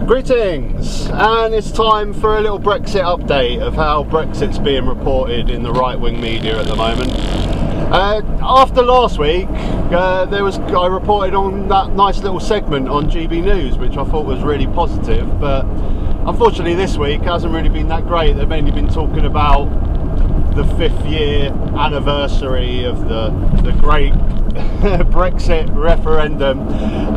Greetings, and it's time for a little Brexit update of how Brexit's being reported in the right-wing media at the moment. After last week, I reported on that nice little segment on GB News, which I thought was really positive, but unfortunately this week hasn't really been that great. They've mainly been talking about the 5th year anniversary of the great Brexit referendum.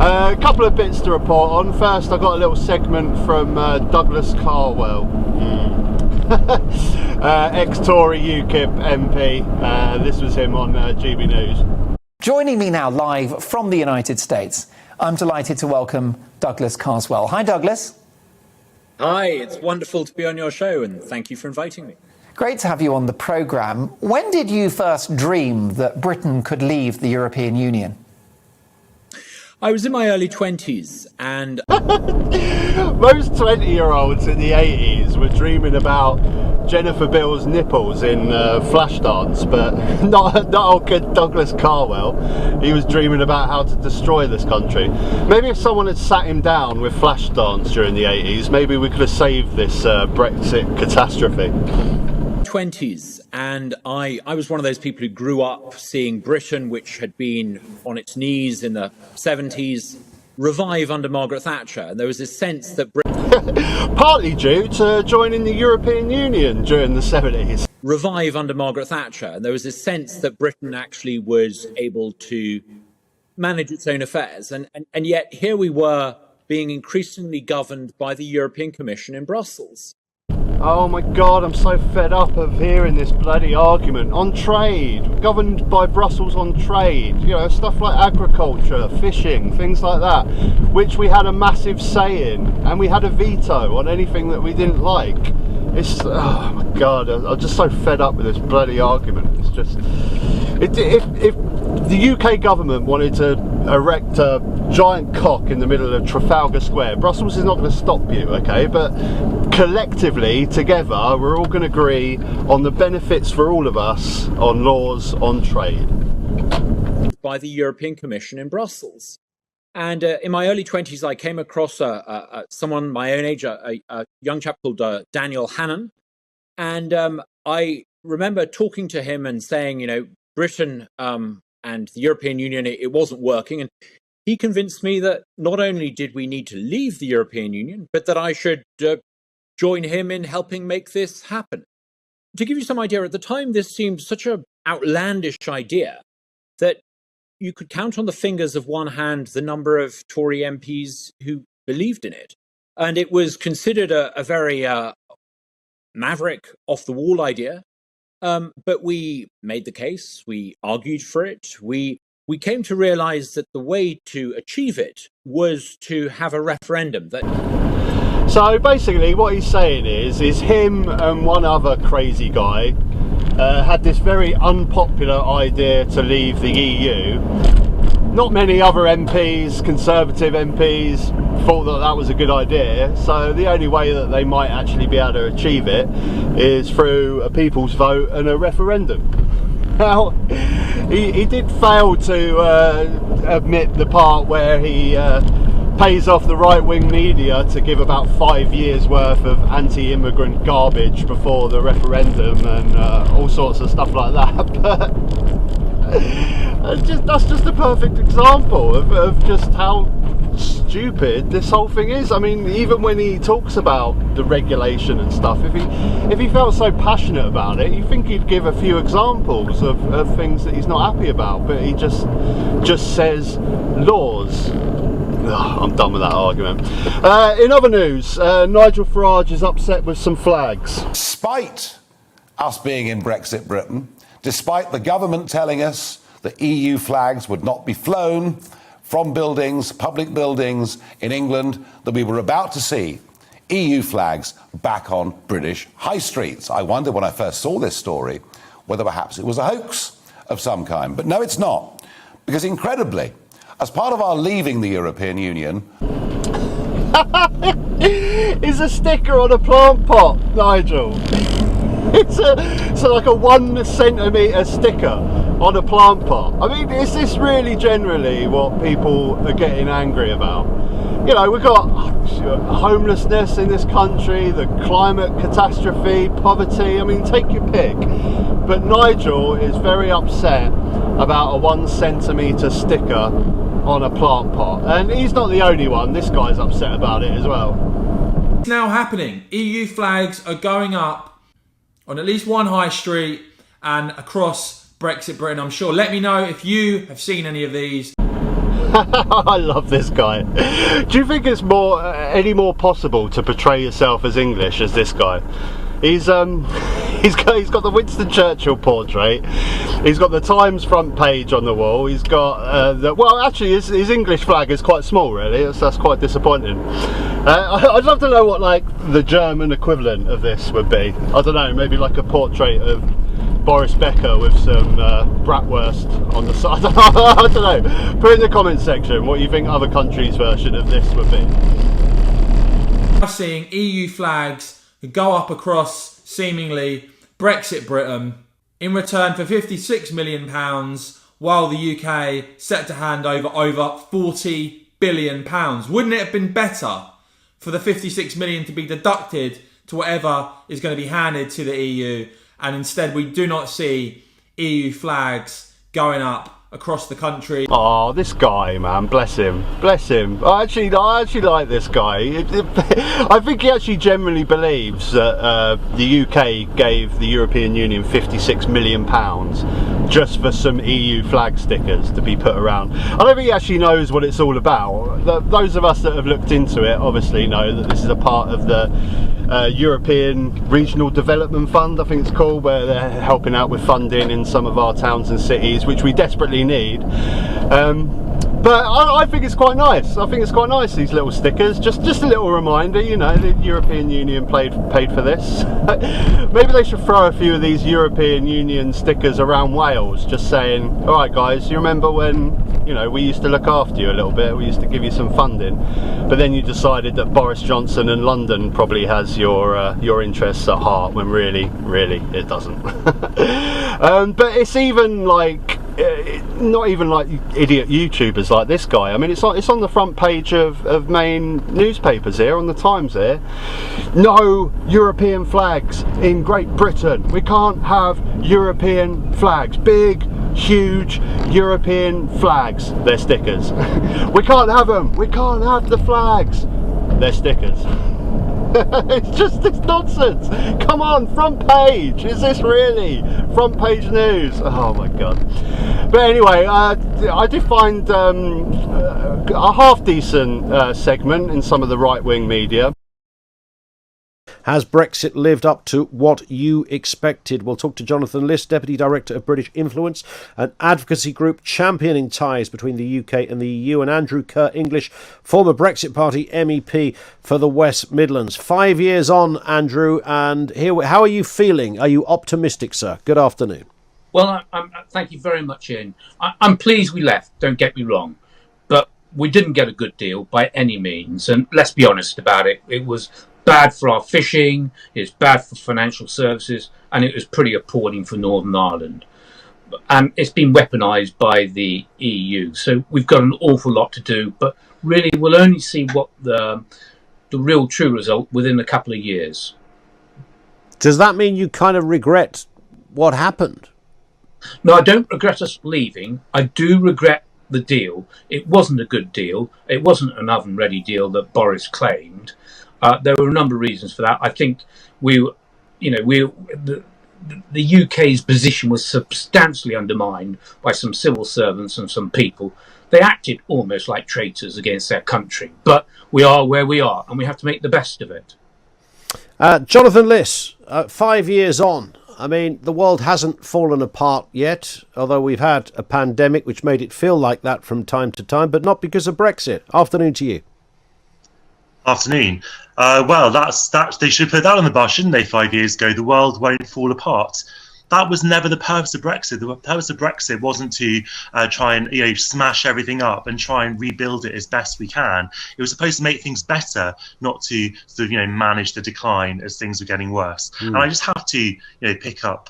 A couple of bits to report on. First, I got a little segment from Douglas Carswell, ex-Tory UKIP MP. This was him on GB News. Joining me now live from the United States, I'm delighted to welcome Douglas Carswell. Hi, Douglas. Hi, it's wonderful to be on your show, and thank you for inviting me. Great to have you on the programme. When did you first dream that Britain could leave the European Union? I was in my early 20s, and most 20-year-olds in the 80s were dreaming about Jennifer Bill's nipples in Flashdance, but not old kid Douglas Carswell. He was dreaming about how to destroy this country. Maybe if someone had sat him down with Flashdance during the 80s, maybe we could have saved this Brexit catastrophe. 20s, and I was one of those people who grew up seeing Britain, which had been on its knees in the 70s, revive under Margaret Thatcher. And there was this sense that Britain partly due to joining the European Union during the 70s. Revive under Margaret Thatcher. And there was this sense that Britain actually was able to manage its own affairs. And yet here we were being increasingly governed by the European Commission in Brussels. Oh my God, I'm so fed up of hearing this bloody argument on trade, governed by Brussels on trade, you know, stuff like agriculture, fishing, things like that, which we had a massive say in, and we had a veto on anything that we didn't like. It's, oh my God, I'm just so fed up with this bloody argument. It's just, if the UK government wanted to erect a giant cock in the middle of Trafalgar Square, Brussels is not going to stop you, okay? But collectively, together, we're all going to agree on the benefits for all of us on laws on trade. By the European Commission in Brussels. And in my early 20s, I came across someone my own age, a young chap called Daniel Hannan. And I remember talking to him and saying, you know, Britain and the European Union, it wasn't working. And he convinced me that not only did we need to leave the European Union, but that I should join him in helping make this happen. To give you some idea, at the time, this seemed such an outlandish idea that you could count on the fingers of one hand the number of Tory MPs who believed in it. And it was considered a very maverick, off-the-wall idea. But we made the case, we argued for it, we came to realize that the way to achieve it was to have a referendum. So basically what he's saying is him and one other crazy guy had this very unpopular idea to leave the EU. Not many other MPs, Conservative MPs, thought that that was a good idea, so the only way that they might actually be able to achieve it is through a people's vote and a referendum. Now, he did fail to admit the part where he pays off the right-wing media to give about 5 years worth of anti-immigrant garbage before the referendum and all sorts of stuff like that. But that's just a perfect example of just how stupid this whole thing is. I mean, even when he talks about the regulation and stuff, if he felt so passionate about it, you think he'd give a few examples of things that he's not happy about, but he just says laws. Ugh, I'm done with that argument. In other news, Nigel Farage is upset with some flags. Despite us being in Brexit Britain, despite the government telling us that EU flags would not be flown from buildings, public buildings in England, that we were about to see EU flags back on British high streets. I wondered when I first saw this story whether perhaps it was a hoax of some kind. But no, it's not. Because incredibly, as part of our leaving the European Union... It's a sticker on a plant pot, Nigel. It's like a 1 centimetre sticker on a plant pot. I mean, is this really generally what people are getting angry about? you know, we've got homelessness in this country, the climate catastrophe, poverty. I mean, take your pick. But Nigel is very upset about a 1 centimetre sticker on a plant pot, and he's not the only one. This guy's upset about it as well. It's now happening. EU flags are going up on at least one high street and across Brexit Britain, I'm sure. Let me know if you have seen any of these. I love this guy. Do you think it's any more possible to portray yourself as English as this guy? He's got the Winston Churchill portrait. He's got the Times front page on the wall. He's got his English flag is quite small, really. That's quite disappointing. I'd love to know what like the German equivalent of this would be. I don't know, maybe like a portrait of Boris Becker with some bratwurst on the side. I don't know. Put in the comments section what you think other countries' version of this would be. I'm seeing EU flags go up across seemingly Brexit Britain in return for £56 million, while the UK set to hand over £40 billion. Wouldn't it have been better for the 56 million to be deducted to whatever is going to be handed to the EU, and instead we do not see EU flags going up across the country? Oh, this guy, man, bless him, bless him. I actually like this guy. I think he actually genuinely believes that the UK gave the European Union £56 million just for some EU flag stickers to be put around. I don't think he actually knows what it's all about. Those of us that have looked into it obviously know that this is a part of the European Regional Development Fund, I think it's called, where they're helping out with funding in some of our towns and cities, which we desperately need. But I think it's quite nice. I think it's quite nice, these little stickers. Just a little reminder, you know, the European Union paid for this. Maybe they should throw a few of these European Union stickers around Wales, just saying, all right guys, you remember when, you know, we used to look after you a little bit, we used to give you some funding, but then you decided that Boris Johnson and London probably has your interests at heart, when really it doesn't. But it's even like, not even like idiot YouTubers like this guy. I mean, it's on the front page of main newspapers here, on the Times here. No European flags in Great Britain. We can't have European flags. Big, huge European flags. They're stickers. We can't have them. We can't have the flags. They're stickers. It's nonsense. Come on, front page. Is this really front page news? Oh my god. But anyway, I did find a half decent segment in some of the right-wing media. Has Brexit lived up to what you expected? We'll talk to Jonathan Liss, Deputy Director of British Influence, an advocacy group championing ties between the UK and the EU, and Andrew Kerr-English, former Brexit Party MEP for the West Midlands. 5 years on, Andrew, and how are you feeling? Are you optimistic, sir? Good afternoon. Well, thank you very much, Ian. I'm pleased we left, don't get me wrong, but we didn't get a good deal by any means, and let's be honest about it. It was bad for our fishing, it's bad for financial services, and it was pretty appalling for Northern Ireland. And it's been weaponised by the EU, so we've got an awful lot to do, but really we'll only see what the real true result within a couple of years. Does that mean you kind of regret what happened? No, I don't regret us leaving. I do regret the deal. It wasn't a good deal. It wasn't an oven-ready deal that Boris claimed. There were a number of reasons for that. I think the UK's position was substantially undermined by some civil servants and some people. They acted almost like traitors against their country. But we are where we are, and we have to make the best of it. Jonathan Liss, 5 years on. I mean, the world hasn't fallen apart yet, although we've had a pandemic which made it feel like that from time to time, but not because of Brexit. Afternoon to you. Afternoon. Well, that's they should put that on the bus, shouldn't they? 5 years ago, the world won't fall apart. That was never the purpose of Brexit. The purpose of Brexit wasn't to try and smash everything up and try and rebuild it as best we can. It was supposed to make things better, not to sort of manage the decline as things were getting worse. And I just have to pick up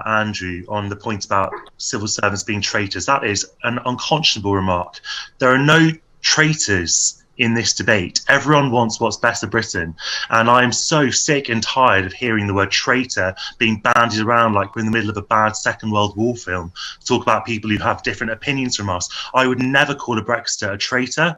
Andrew on the point about civil servants being traitors. That is an unconscionable remark. There are no traitors in this debate. Everyone wants what's best for Britain. And I'm so sick and tired of hearing the word traitor being bandied around like we're in the middle of a bad Second World War film. Talk about people who have different opinions from us. I would never call a Brexiter a traitor.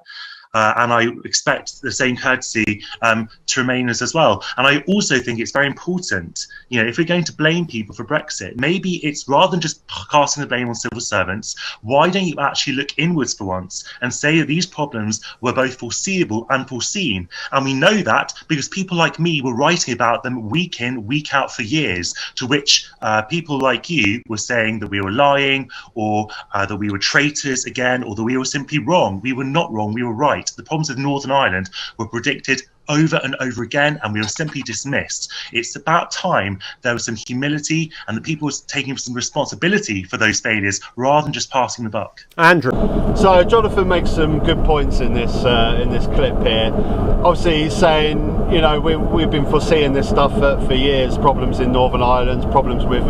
And I expect the same courtesy to Remainers as well. And I also think it's very important, if we're going to blame people for Brexit, maybe it's rather than just casting the blame on civil servants, why don't you actually look inwards for once and say that these problems were both foreseeable and foreseen? And we know that because people like me were writing about them week in, week out for years, to which people like you were saying that we were lying, or that we were traitors again, or that we were simply wrong. We were not wrong, we were right. The problems of Northern Ireland were predicted over and over again, and we were simply dismissed. It's about time there was some humility and the people were taking some responsibility for those failures rather than just passing the buck. Andrew. So Jonathan makes some good points in this clip here. Obviously he's saying, we've been foreseeing this stuff for years, problems in Northern Ireland, problems with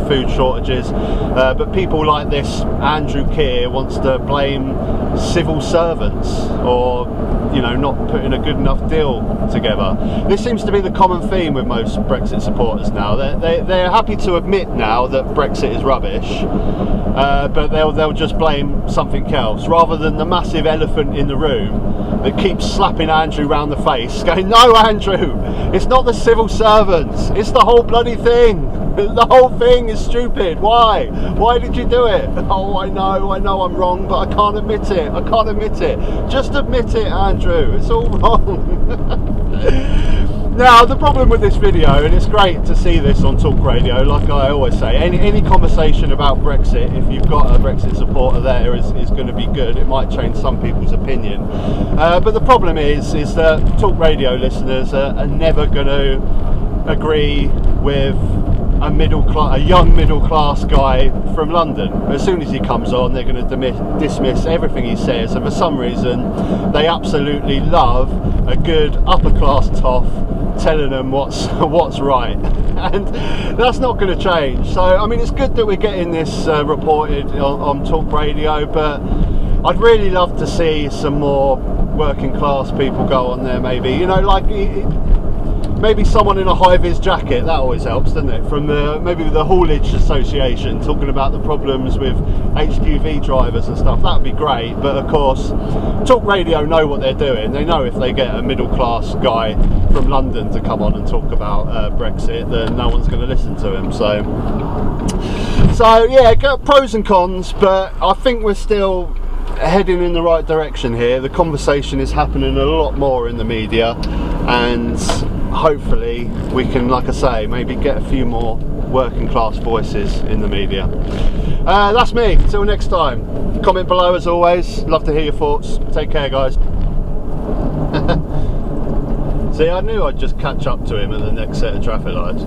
food shortages, but people like this Andrew Keir wants to blame civil servants or not putting a good enough deal together. This seems to be the common theme with most Brexit supporters now. They're happy to admit now that Brexit is rubbish, but they'll just blame something else rather than the massive elephant in the room that keeps slapping Andrew round the face, going, "No, Andrew, it's not the civil servants, it's the whole bloody thing. The whole thing is stupid. Why? Why did you do it? Oh, I know I'm wrong, but I can't admit it. Just admit it, Andrew. It's all wrong." Now, the problem with this video, and it's great to see this on Talk Radio, like I always say, any conversation about Brexit, if you've got a Brexit supporter there, is going to be good. It might change some people's opinion. But the problem is that Talk Radio listeners are never going to agree with a young middle class guy from London. As soon as he comes on, they're going to dismiss everything he says, and for some reason they absolutely love a good upper class toff telling them what's right, and that's not going to change. So I mean, it's good that we're getting this reported on Talk Radio, but I'd really love to see some more working class people go on there, maybe, maybe someone in a high-vis jacket. That always helps, doesn't it? From maybe the Haulage Association, talking about the problems with HGV drivers and stuff. That would be great. But of course, Talk Radio know what they're doing. They know if they get a middle-class guy from London to come on and talk about Brexit, then no one's going to listen to him. So yeah, pros and cons, but I think we're still heading in the right direction here. The conversation is happening a lot more in the media, and hopefully we can, like I say, maybe get a few more working class voices in the media. That's me. Till next time. Comment below as always. Love to hear your thoughts. Take care, guys. See, I knew I'd just catch up to him at the next set of traffic lights.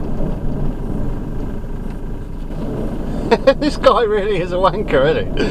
This guy really is a wanker, isn't he?